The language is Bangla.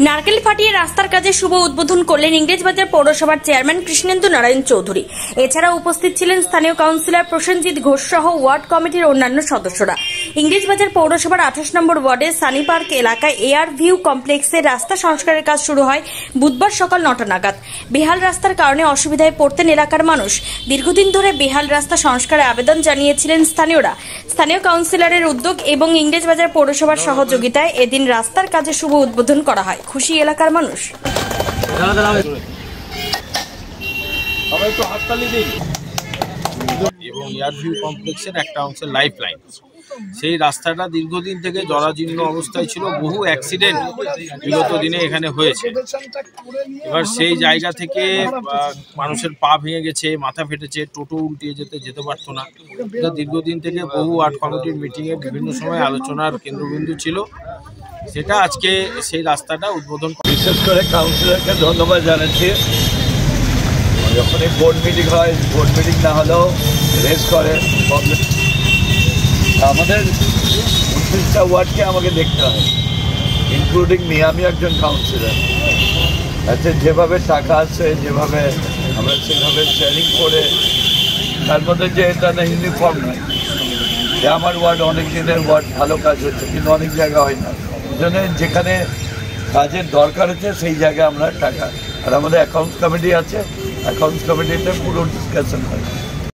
নারকেল ফাটিয়ে রাস্তার কাজে শুভ উদ্বোধন করলেন ইংরেজবাজার পৌরসভার চেয়ারম্যান কৃষ্ণেন্দু নারায়ণ চৌধুরী। এছাড়া উপস্থিত ছিলেন স্থানীয় কাউন্সিলর প্রসেনজিৎ ঘোষ সহ ওয়ার্ড কমিটির অন্যান্য সদস্যরা। ইংরেজবাজার পৌরসভার 28 নম্বর ওয়ার্ডের সানি পার্ক এলাকায় এয়ার ভিউ কমপ্লেক্সের রাস্তা সংস্কারের কাজ শুরু হয় বুধবার সকাল 9টা নাগাদ। বেহাল রাস্তার কারণে অসুবিধায় পড়তেন এলাকার মানুষ। দীর্ঘদিন ধরে বেহাল রাস্তা সংস্কারে আবেদন জানিয়েছিলেন স্থানীয়রা। স্থানীয় কাউন্সিলরের উদ্যোগ এবং ইংরেজবাজার পৌরসভার সহযোগিতায় এদিন রাস্তার কাজে শুভ উদ্বোধন করা হয়। খুশি এলাকার মানুষ। এবং এয়ার ভিউ কমপ্লেক্সের একটা অংশের লাইফ লাইন, সেই রাস্তাটা দীর্ঘদিন থেকে জরাজীর্ণ অবস্থায় ছিল। বহু অ্যাক্সিডেন্ট বিগত দিনে এখানে হয়েছে। এবার সেই জায়গা থেকে মানুষের পা ভেঙে গেছে, মাথা ফেটেছে, টোটো উল্টিয়ে যেতে পারতো না। এটা দীর্ঘদিন থেকে বহু ওয়ার্ড কমিটির মিটিংয়ে বিভিন্ন সময় আলোচনার কেন্দ্রবিন্দু ছিল। সেটা আজকে সেই রাস্তাটা উদ্বোধন। বিশেষ করে কাউন্সিলরকে ধন্যবাদ জানাচ্ছি। যখন এই বোর্ড মিটিং হয়, বোর্ড মিটিং না হলেও রেস করে। আমাদের 29টা ওয়ার্ডকে আমাকে দেখতে হয়, ইনক্লুডিং মি। আমি একজন কাউন্সিলর। আচ্ছা, যেভাবে টাকা আছে, যেভাবে আমরা সেভাবে শেয়ারিং করে, তার মধ্যে যে এটা না ইউনিফর্ম নয়, যে আমার ওয়ার্ড অনেক দিনের ওয়ার্ড, ভালো কাজ হচ্ছে, কিন্তু অনেক জায়গা হয় না। জন্য যেখানে কাজের দরকার হচ্ছে সেই জায়গায় আমরা টাকা, আর আমাদের অ্যাকাউন্টস কমিটি আছে, অ্যাকাউন্টস কমিটিতে পুরো ডিসকাশন হয়।